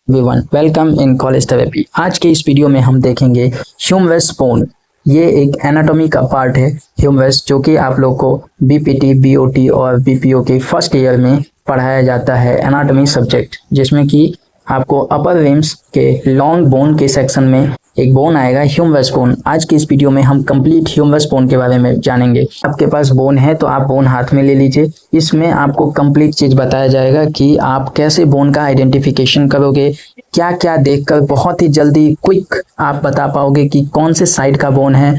Everyone, welcome in college therapy. आज के इस वीडियो में हम देखेंगे ह्यूमरस बोन। ये एक एनाटॉमी का पार्ट है ह्यूमरस, जो कि आप लोग को बीपीटी, बीओटी और बीपीओ के फर्स्ट ईयर में पढ़ाया जाता है एनाटॉमी सब्जेक्ट, जिसमें कि आपको अपर लिम्स के लॉन्ग बोन के सेक्शन में एक बोन आएगा ह्यूमरस बोन। आज की इस वीडियो में हम कंप्लीट ह्यूमरस बोन के बारे में जानेंगे। आपके पास बोन है तो आप बोन हाथ में ले लीजिए। इसमें आपको कंप्लीट चीज बताया जाएगा कि आप कैसे बोन का आइडेंटिफिकेशन करोगे, क्या क्या देखकर बहुत ही जल्दी क्विक आप बता पाओगे कि कौन से साइड का बोन है।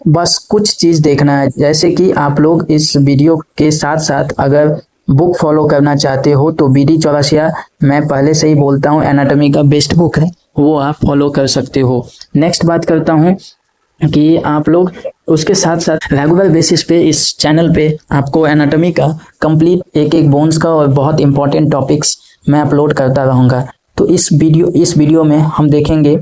बस कुछ चीज देखना है, जैसे कि आप लोग इस वीडियो के साथ साथ अगर बुक फॉलो करना चाहते हो तो BD चौरसिया, मैं पहले से ही बोलता हूँ, एनाटॉमी का बेस्ट बुक है, वो आप फॉलो कर सकते हो। नेक्स्ट बात करता हूँ कि आप लोग उसके साथ साथ रेगुलर बेसिस पे इस चैनल पे आपको एनाटॉमी का कंप्लीट एक एक बोन्स का और बहुत इंपॉर्टेंट टॉपिक्स मैं अपलोड करता रहूँगा। तो इस वीडियो में हम देखेंगे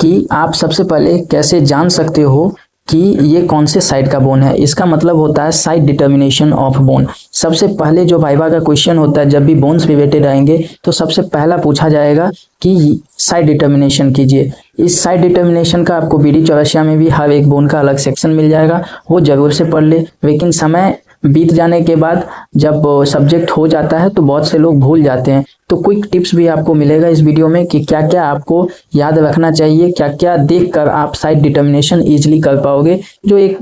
कि आप सबसे पहले कैसे जान सकते हो कि ये कौन से साइड का बोन है। इसका मतलब होता है साइड डिटर्मिनेशन ऑफ बोन। सबसे पहले जो वाइवा का क्वेश्चन होता है, जब भी बोन्स रिलेटेड आएंगे तो सबसे पहला पूछा जाएगा कि साइड डिटर्मिनेशन कीजिए। इस साइड डिटर्मिनेशन का आपको BD चौरसिया में भी हर एक बोन का अलग सेक्शन मिल जाएगा, वो जरूर से पढ़ ले। लेकिन समय बीत जाने के बाद जब सब्जेक्ट हो जाता है तो बहुत से लोग भूल जाते हैं। तो क्विक टिप्स भी आपको मिलेगा इस वीडियो में कि क्या क्या आपको याद रखना चाहिए, क्या क्या देखकर आप साइड डिटर्मिनेशन इजीली कर पाओगे, जो एक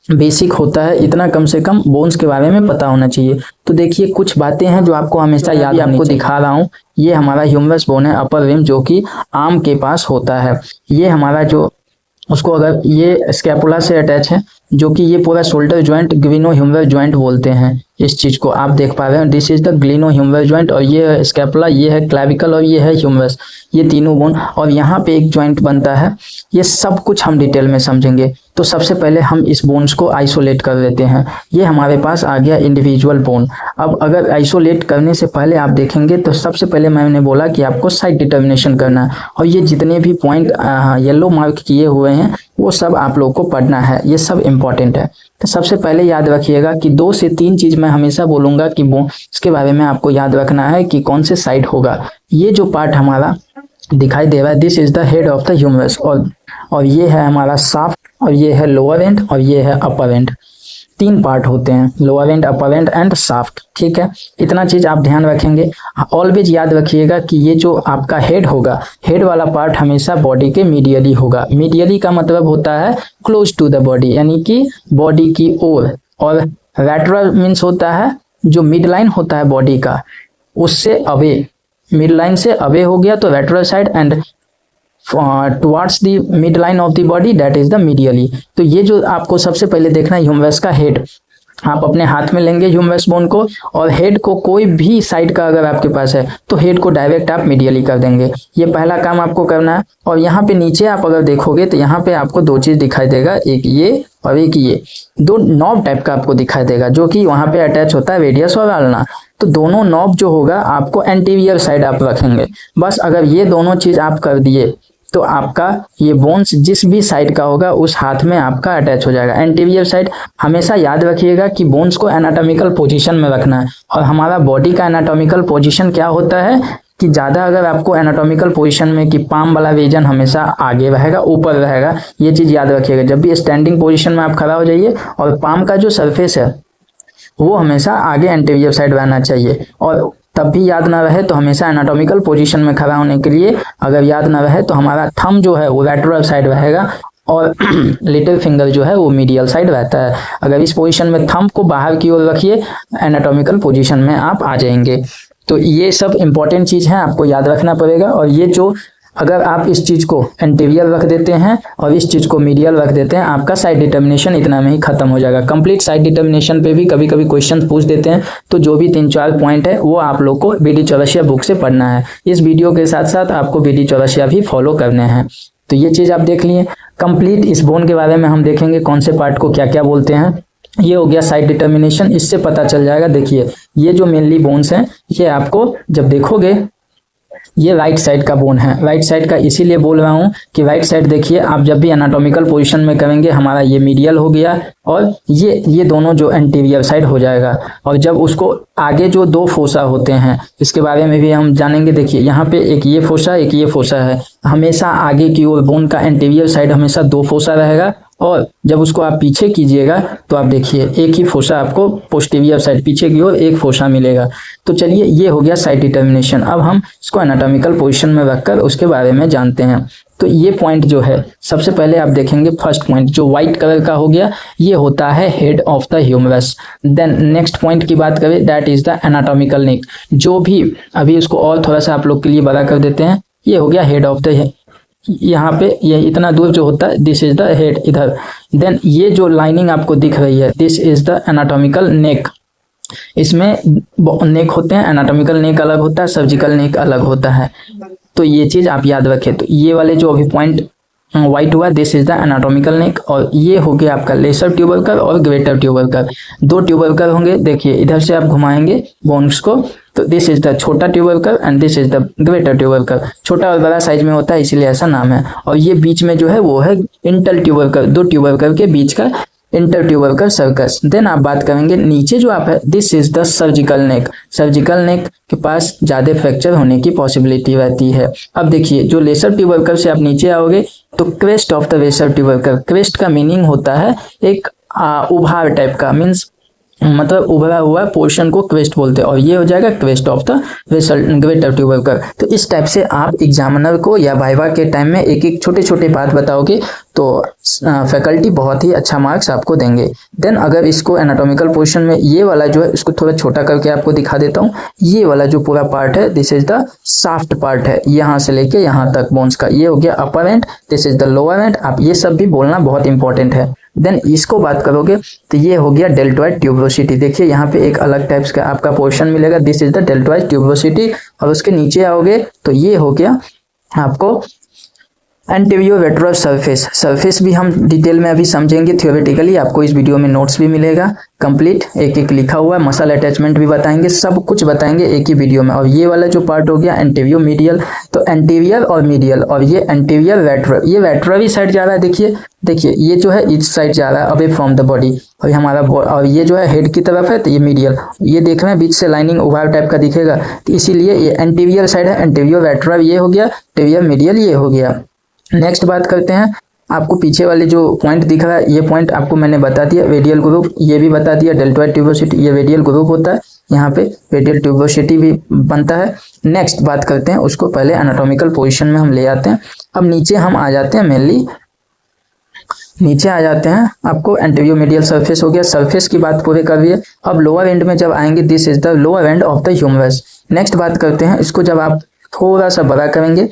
बेसिक होता है। इतना कम से कम बोन्स के बारे में पता होना चाहिए। तो देखिए, कुछ बातें हैं जो आपको हमेशा याद, आपको दिखा रहा हूँ। ये हमारा ह्यूमरस बोन है, अपर लिम्ब, जो कि आर्म के पास होता है। ये हमारा जो उसको अगर ये स्कैपुला से अटैच है, जो कि ये पूरा शोल्डर ज्वाइंट ग्लिनो ह्यूमरल ज्वाइंट बोलते हैं। इस चीज को आप देख पा रहे हैं, this is the glenohumeral joint, और ये है स्कैपुला, ये है क्लैविकल और ये है ह्यूमरस, ये तीनों बोन, और यहाँ पे एक ज्वाइंट बनता है। ये सब कुछ हम डिटेल में समझेंगे। तो सबसे पहले हम इस बोन्स को आइसोलेट कर देते हैं। ये हमारे पास आ गया इंडिविजुअल बोन। अब अगर आइसोलेट करने से पहले आप देखेंगे तो सबसे पहले मैंने बोला कि आपको साइड डिटर्मिनेशन करना है, और ये जितने भी पॉइंट येलो मार्क किए हुए हैं वो सब आप लोग को पढ़ना है, ये सब इंपॉर्टेंट है। तो सबसे पहले याद रखिएगा कि 2 से 3 चीज मैं हमेशा बोलूंगा कि इसके बारे में आपको याद रखना है कि कौन से साइड होगा। ये जो पार्ट हमारा दिखाई दे रहा है, this is the head of the humerus, और ये है हमारा शाफ्ट, और ये है लोअर एंड, और ये है अपर एंड। 3 पार्ट होते हैं, lower and, upper and and shaft. ठीक है, इतना चीज आप ध्यान रखेंगे। ऑलवेज याद रखिएगा कि ये जो आपका हेड होगा, हेड वाला पार्ट हमेशा बॉडी के मीडियली होगा। मीडियली का मतलब होता है क्लोज टू द बॉडी, यानी कि बॉडी की ओर, और लैटरल मीन्स होता है जो मिड लाइन होता है बॉडी का, उससे अवे, मिड लाइन से अवे हो गया तो lateral side, and towards the mid line of the body, that is the medially. तो ये जो आपको सबसे पहले देखना है ह्यूमरस का हेड, आप अपने हाथ में लेंगे ह्यूमरस बोन को, और हेड को कोई भी साइड का अगर आपके पास है तो हेड को डायरेक्ट आप मीडियली कर देंगे। ये पहला काम आपको करना है। और यहाँ पे नीचे आप अगर देखोगे तो यहाँ पे आपको 2 चीज दिखाई देगा, एक ये और एक ये, 2 नॉब टाइप का आपको दिखाई देगा, जो कि वहां पे अटैच होता है रेडियस और अल्ना। तो दोनों नॉब जो होगा आपको एंटीरियर साइड आप रखेंगे। बस अगर ये दोनों चीज आप कर दिए तो आपका ये बोन्स जिस भी साइड का होगा उस हाथ में आपका अटैच हो जाएगा। एंटीरियर साइड हमेशा याद रखिएगा कि बोन्स को एनाटॉमिकल पोजीशन में रखना है। और हमारा बॉडी का एनाटॉमिकल पोजीशन क्या होता है कि ज़्यादा अगर आपको एनाटॉमिकल पोजीशन में कि पाम वाला रीजन हमेशा आगे रहेगा, ऊपर रहेगा, ये चीज़ याद रखिएगा। जब भी स्टैंडिंग पोजीशन में आप खड़ा हो जाइए, और पाम का जो सरफेस है वो हमेशा आगे एंटीरियर साइड रहना चाहिए। और तब भी याद ना रहे तो हमेशा एनाटॉमिकल पोजीशन में खड़ा होने के लिए अगर याद ना रहे तो हमारा थंब जो है वो लैटरल साइड रहेगा, और लिटिल फिंगर जो है वो मीडियल साइड रहता है। अगर इस पोजीशन में थंब को बाहर की ओर रखिए, एनाटॉमिकल पोजीशन में आप आ जाएंगे। तो ये सब इंपॉर्टेंट चीज है, आपको याद रखना पड़ेगा। और ये जो अगर आप इस चीज को एंटीरियर रख देते हैं और इस चीज को मीडियल रख देते हैं, आपका साइड डिटर्मिनेशन इतना में ही खत्म हो जाएगा। कंप्लीट साइड डिटर्मिनेशन पे भी कभी कभी क्वेश्चन पूछ देते हैं, तो जो भी 3-4 पॉइंट है वो आप लोग को BD चौरसिया बुक से पढ़ना है। इस वीडियो के साथ साथ आपको BD चौरसिया भी फॉलो करने हैं। तो ये चीज आप देख लिए। कंप्लीट इस बोन के बारे में हम देखेंगे कौन से पार्ट को क्या क्या बोलते हैं। ये हो गया साइड डिटर्मिनेशन, इससे पता चल जाएगा। देखिए, ये जो मेनली बोन्स हैं, ये आपको जब देखोगे ये राइट साइड का बोन है। राइट साइड का इसीलिए बोल रहा हूँ कि राइट साइड देखिए, आप जब भी एनाटॉमिकल पोजीशन में करेंगे हमारा ये मीडियल हो गया और ये दोनों जो एंटीरियर साइड हो जाएगा। और जब उसको आगे जो दो फोसा होते हैं इसके बारे में भी हम जानेंगे। देखिए यहाँ पे एक ये फोसा एक ये फोसा है। हमेशा आगे की ओर बोन का एंटीरियर साइड हमेशा दो फोसा रहेगा और जब उसको आप पीछे कीजिएगा तो आप देखिए एक ही फोसा आपको पोस्टीरियर साइड पीछे की ओर एक फोसा मिलेगा। तो चलिए ये हो गया साइड डिटर्मिनेशन। अब हम इसको एनाटॉमिकल पोजीशन में रखकर उसके बारे में जानते हैं। तो ये पॉइंट जो है सबसे पहले आप देखेंगे फर्स्ट पॉइंट जो व्हाइट कलर का हो गया, ये होता है head of the humerus. Then next point की बात करें that is the anatomical neck, जो भी अभी उसको और थोड़ा सा आप लोग के लिए बड़ा कर देते हैं। ये हो गया हेड ऑफ द, यहाँ पे ये इतना दूर जो होता है दिस इज द हेड इधर। देन ये जो लाइनिंग आपको दिख रही है दिस इज द एनाटॉमिकल नेक। इसमें नेक होते हैं, एनाटॉमिकल नेक अलग होता है, सर्जिकल नेक अलग होता है। तो ये चीज आप याद रखें। तो ये वाले जो अभी पॉइंट व्हाइट हुआ दिस इज द एनाटॉमिकल नेक। और ये हो गया आपका लेसर ट्यूबरकल और ग्रेटर ट्यूबरकल। दो ट्यूबरकल होंगे, देखिए इधर से आप घुमाएंगे बोन्स को तो दिस इज द छोटा tubercle and this is the greater tubercle. छोटा और बड़ा साइज में होता है इसीलिए ऐसा नाम है। और ये बीच में जो है वो है इंटर ट्यूबरकल, दो ट्यूबरकल के बीच का इंटर ट्यूबरकल सर्कस। देन आप बात करेंगे नीचे जो आप है this is the surgical neck. Surgical neck के पास ज्यादा फ्रैक्चर होने की पॉसिबिलिटी रहती है। अब देखिए जो लेसर ट्यूबरकल से आप नीचे आओगे तो crest of the lesser tubercle. Crest का मीनिंग होता है एक उभार टाइप का, मीन्स मतलब उभरा हुआ पोर्शन को क्वेस्ट बोलते हैं। और ये हो जाएगा quest of the greater tubercle. तो इस टाइप से आप एग्जामिनर को या वाइवा के टाइम में एक एक छोटे छोटे बात बताओगे तो फैकल्टी बहुत ही अच्छा मार्क्स आपको देंगे। देन अगर इसको एनाटॉमिकल पोजीशन में ये वाला जो है इसको थोड़ा छोटा करके आपको दिखा देता हूँ। ये वाला जो पूरा पार्ट है this is the soft part है, यहाँ से लेके यहाँ तक बोन्स का। ये हो गया upper end, this is the lower end. आप ये सब भी बोलना बहुत इंपॉर्टेंट है। देन इसको बात करोगे तो ये हो गया डेल्टॉइड ट्यूबरोसिटी। देखिए यहाँ पे एक अलग टाइप्स का आपका पोर्शन मिलेगा, this is the deltoid tuberosity. और उसके नीचे आओगे तो ये हो गया आपको एंटीरियर रेट्रो सरफेस। सरफेस भी हम डिटेल में अभी समझेंगे थियोरेटिकली, आपको इस वीडियो में नोट्स भी मिलेगा कंप्लीट, एक एक लिखा हुआ है, मसल अटैचमेंट भी बताएंगे, सब कुछ बताएंगे एक ही वीडियो में। और ये वाला जो पार्ट हो गया एंटीरियर मीडियल। तो एंटीरियर और मीडियल, और ये एंटीरियर रेट्रो, ये रेट्रोवी साइड जा रहा है। देखिए ये जो है इस साइड जा रहा है अवे फ्रॉम द बॉडी। और हमारा और ये जो है हेड की तरफ है तो ये मीडियल। ये देख रहे हैं बीच से लाइनिंग उभार टाइप का दिखेगा, तो इसीलिए ये एंटीरियर साइड है। एंटीरियर रेट्रो ये हो गया, एंटीरियर मीडियल ये हो गया। नेक्स्ट बात करते हैं, आपको पीछे वाले जो पॉइंट दिख रहा है ये पॉइंट आपको मैंने बता दिया, रेडियल ग्रुप ये भी बता दिया, डेल्टॉइड ट्यूबरोसिटी ये रेडियल ग्रुप होता है, यहाँ पे रेडियल ट्यूबरोसिटी भी बनता है। नेक्स्ट बात करते हैं उसको, पहले एनाटॉमिकल पोजीशन में हम ले आते हैं। अब नीचे हम आ जाते हैं, मेनली नीचे आ जाते हैं, आपको एंटीरियर मीडियल सरफेस हो गया, सरफेस की बात पूरे कर रही है। अब लोअर एंड में जब आएंगे this is the lower end of the humerus. Next बात करते हैं इसको, जब आप थोड़ा सा बड़ा करेंगे,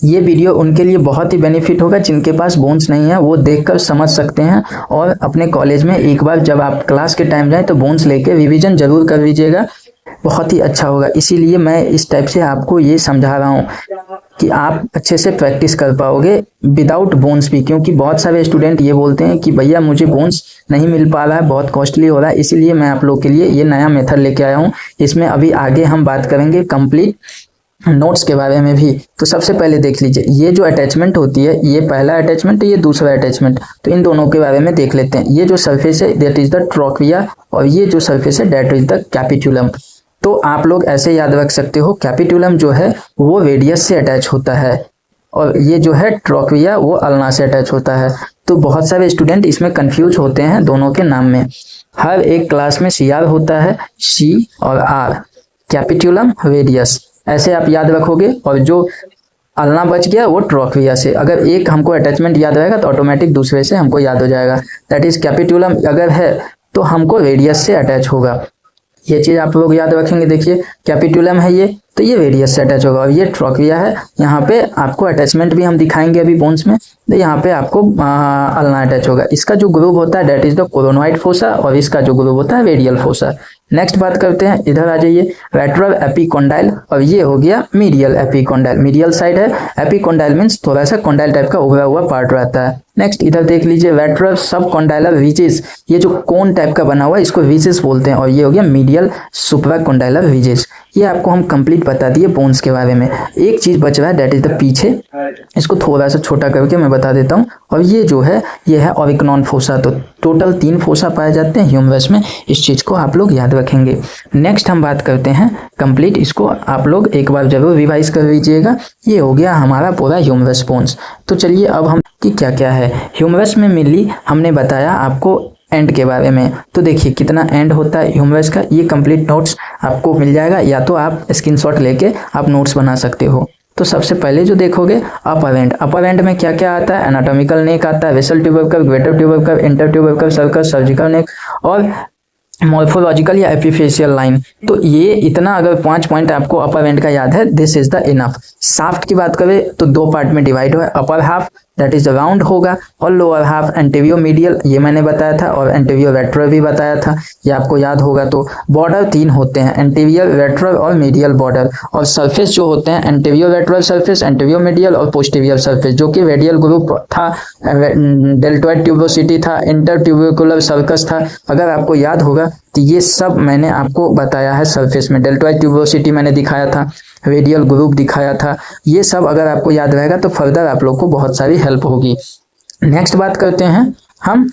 ये वीडियो उनके लिए बहुत ही बेनिफिट होगा जिनके पास बोन्स नहीं है, वो देखकर समझ सकते हैं। और अपने कॉलेज में एक बार जब आप क्लास के टाइम जाएं तो बोन्स लेके रिवीजन जरूर कर लीजिएगा, बहुत ही अच्छा होगा। इसीलिए मैं इस टाइप से आपको ये समझा रहा हूँ कि आप अच्छे से प्रैक्टिस कर पाओगे विदाउट बोन्स भी, क्योंकि बहुत सारे स्टूडेंट ये बोलते हैं कि भैया मुझे बोन्स नहीं मिल पा रहा है, बहुत कॉस्टली हो रहा है। इसीलिए मैं आप लोग के लिए ये नया मेथड लेके आया हूँ। इसमें अभी आगे हम बात करेंगे कंप्लीट नोट्स के बारे में भी। तो सबसे पहले देख लीजिए, ये जो अटैचमेंट होती है, ये पहला अटैचमेंट है, ये दूसरा अटैचमेंट, तो इन दोनों के बारे में देख लेते हैं। ये जो सरफेस है दैट इज द ट्रोक्विया, और ये जो सरफेस है दैट इज द कैपिट्यूलम। तो आप लोग ऐसे याद रख सकते हो, कैपिट्यूलम जो है वो रेडियस से अटैच होता है, और ये जो है ट्रोक्विया वो अल्ना से अटैच होता है। तो बहुत सारे स्टूडेंट इसमें कंफ्यूज होते हैं दोनों के नाम में। हर एक क्लास में CR होता है, C और R, कैपिट्यूलम रेडियस, ऐसे आप याद रखोगे। और जो अल्ना बच गया वो ट्रोक्विया से। अगर एक हमको अटैचमेंट याद रहेगा तो ऑटोमेटिक दूसरे से हमको याद हो जाएगा। दैट इज कैपिट्यूलम अगर है तो हमको रेडियस से अटैच होगा, ये चीज आप लोग याद रखेंगे। देखिए कैपिट्यूलम है ये, तो ये रेडियस से अटैच होगा, और ये ट्रोक्विया है। यहाँ पे आपको अटैचमेंट भी हम दिखाएंगे अभी बोन्स में, तो यहाँ पे आपको अल्ना अटैच होगा। इसका जो ग्रुप होता है that is the coronoid fossa, और इसका जो ग्रुप होता है रेडियल फोसा। नेक्स्ट बात करते हैं, इधर आ जाइए, रेट्रल एपिकोंडाइल, और ये हो गया मीडियल एपिकोंडाइल। मीडियल साइड है, एपिकोंडाइल मीन्स थोड़ा सा कोंडाइल टाइप का उभरा हुआ पार्ट रहता है। नेक्स्ट इधर देख लीजिए, रेट्रल सबकोंडाइलर रीजेस, ये जो कोन टाइप का बना हुआ है इसको रीजेस बोलते हैं, और ये हो गया मीडियल सुप्राकोंडाइलर रीजेस। ये आपको हम कंप्लीट बता दिए बोन्स के बारे में। एक चीज़ बच रहा है, दैट इज द पीछे, इसको थोड़ा सा छोटा करके मैं बता देता हूँ। और ये जो है ये है ओविकनॉन फोसा। तो टोटल 3 फोसा पाए जाते हैं ह्यूमरस में, इस चीज़ को आप लोग याद रखेंगे। नेक्स्ट हम बात करते हैं कंप्लीट, इसको आप लोग एक बार जरूर रिवाइज कर लीजिएगा। ये हो गया हमारा पूरा ह्यूमरस बोन्स। तो चलिए अब हम कि क्या क्या है ह्यूमरस में मिली, हमने बताया आपको एंड के बारे में। तो देखिए कितना एंड होता है ह्यूमरस का, ये कंप्लीट नोट्स आपको मिल जाएगा, या तो आप स्क्रीनशॉट लेके आप नोट्स बना सकते हो। तो सबसे पहले जो देखोगे अपर एंड, अपर एंड में क्या क्या आता है, एनाटॉमिकल नेक आता है, vessel tubercle, greater tubercle, inter tubercle circle, surgical neck और मॉर्फोलॉजिकल या एपिफेशियल लाइन। तो ये इतना अगर 5 पॉइंट आपको अपर एंड का याद है, this is the enough. Shaft की बात करें तो 2 पार्ट में डिवाइड हुआ है, upper half that is round होगा और लोअर हाफ एंटीरियर मीडियल, ये मैंने बताया था, और एंटीरियर रेट्रो भी बताया था, ये आपको याद होगा। तो बॉर्डर 3 होते हैं, एंटीरियर, रेट्रो और मीडियल बॉर्डर। और सरफेस जो होते हैं anterior retro surface, anterior medial और पोस्टीरियर सरफेस, जो कि रेडियल ग्रुप था, डेल्टॉइड ट्यूबोसिटी था, इंटर ट्यूबिकुलर सर्कस था। अगर आपको याद होगा तो ये सब मैंने आपको बताया है सरफेस में। डेल्टॉइड ट्यूबोसिटी मैंने दिखाया था, रेडियल ग्रुप दिखाया था, ये सब अगर आपको याद रहेगा तो फर्दर आप लोग को बहुत सारी हेल्प होगी। नेक्स्ट बात करते हैं हम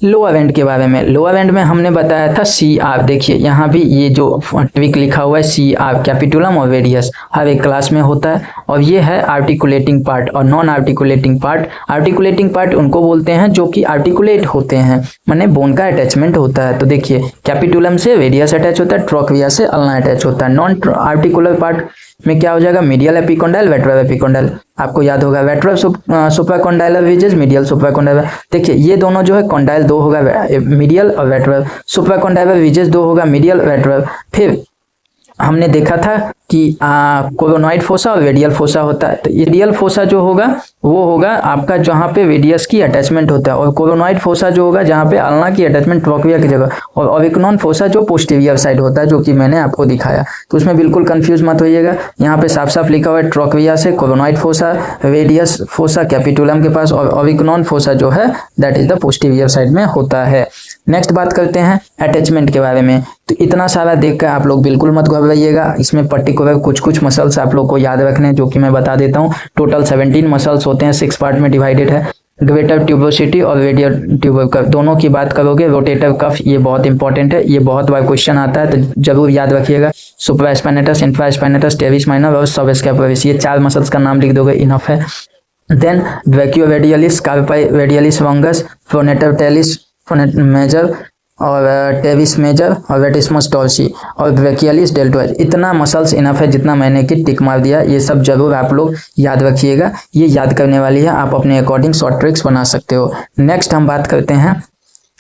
लोअर एंड के बारे में। लोअर एंड में हमने बताया था CR, देखिए यहाँ भी ये जो ट्विक लिखा हुआ है CR, कैपिटुलम और रेडियस, हर एक क्लास में होता है। और ये है आर्टिकुलेटिंग पार्ट और non articulating part. Articulating part उनको बोलते हैं जो कि आर्टिकुलेट होते हैं, माने बोन का अटैचमेंट होता है। तो देखिए कैपिटुलम से रेडियस अटैच होता है, ट्रोक्विया से अल्ना अटैच होता है। नॉन आर्टिकुलर पार्ट में क्या हो जाएगा, मीडियल एपिकोंडाइल, वेट्रल एपिकोंडाइल, आपको याद होगा वेट्रल सुप्राकोंडाइलर वेजेस, मीडियल सुप्राकोंडाइलर। देखिए ये दोनों जो है कॉन्डाइल 2 होगा मीडियल और वेट्रल, सुप्राकोंडाइलर वेजेस 2 होगा मीडियल वेट्रल। फिर हमने देखा था कि कोरोनॉइड फोसा और रेडियल फोसा होता है। तो रेडियल फोसा जो होगा वो होगा आपका जहाँ पे रेडियस की अटैचमेंट होता है, और कोरोनॉइड फोसा जो होगा जहाँ पे अल्ना की अटैचमेंट ट्रोक्विया की जगह, और ओविकनॉन फोसा जो पोस्टीरियर साइड होता है, जो कि मैंने आपको दिखाया। तो उसमें बिल्कुल कंफ्यूज मत होइएगा, यहाँ पे साफ साफ लिखा हुआ है ट्रोक्विया से coronoid fossa, radius fossa capitulum के पास, और ओविकनॉन फोसा जो है that is the posterior side में होता है। नेक्स्ट बात करते हैं अटैचमेंट के बारे में। तो इतना सारा देखकर आप लोग बिल्कुल मत घबराइएगा, इसमें पर्टिकुलर कुछ मसल्स आप लोग को याद रखने हैं, जो कि मैं बता देता हूँ। टोटल 17 मसल्स होते हैं, 6 पार्ट में डिवाइडेड है। ग्रेटर ट्यूबोसिटी और रेडियल ट्यूबर कफ, दोनों की बात करोगे। रोटेटर कफ ये बहुत इंपॉर्टेंट है, ये बहुत बार क्वेश्चन आता है, तो जरूर याद रखिएगा। सुप्रास्पाइनेटस, इंफ्रास्पाइनेटस, टेरिस माइनर और सबस्कैपुलरिस, ये 4 मसल्स का नाम लिख दोगे, इनफ है। Then brachioradialis, carpi radialis longus, pronator teres major और टेविस मेजर और वेटिस्मस डॉर्सी और ब्रेकियलिस डेल्टोइड। इतना मसल्स इनफ है जितना मैंने कि टिक मार दिया, ये सब जरूर आप लोग याद रखिएगा, ये याद करने वाली है, आप अपने अकॉर्डिंग शॉर्ट ट्रिक्स बना सकते हो। नेक्स्ट हम बात करते हैं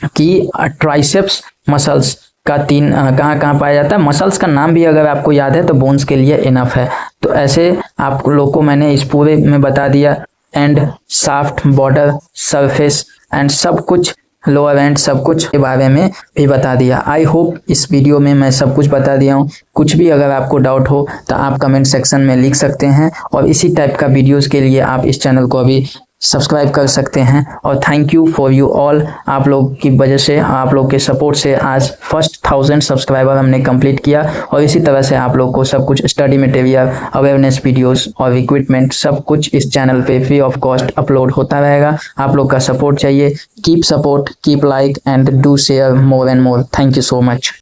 कि ट्राइसेप्स मसल्स का कहाँ कहाँ पाया जाता है। मसल्स का नाम भी अगर आपको याद है तो बोन्स के लिए इनफ है। तो ऐसे आप लोग को मैंने इस पूरे में बता दिया, and, shaft, border, surface and सब कुछ, लोअर एंड सब कुछ के बारे में भी बता दिया। आई होप इस वीडियो में मैं सब कुछ बता दिया हूँ। कुछ भी अगर आपको डाउट हो तो आप कमेंट सेक्शन में लिख सकते हैं, और इसी टाइप का वीडियोस के लिए आप इस चैनल को अभी सब्सक्राइब कर सकते हैं। और thank you for you all, आप लोग की वजह से, आप लोग के सपोर्ट से आज फर्स्ट 1000 सब्सक्राइबर हमने कंप्लीट किया। और इसी तरह से आप लोग को सब कुछ स्टडी मटेरियल, अवेयरनेस वीडियोस और इक्विपमेंट सब कुछ इस चैनल पे फ्री ऑफ कॉस्ट अपलोड होता रहेगा। आप लोग का सपोर्ट चाहिए। Keep support, keep like and do share more and more. Thank you so much.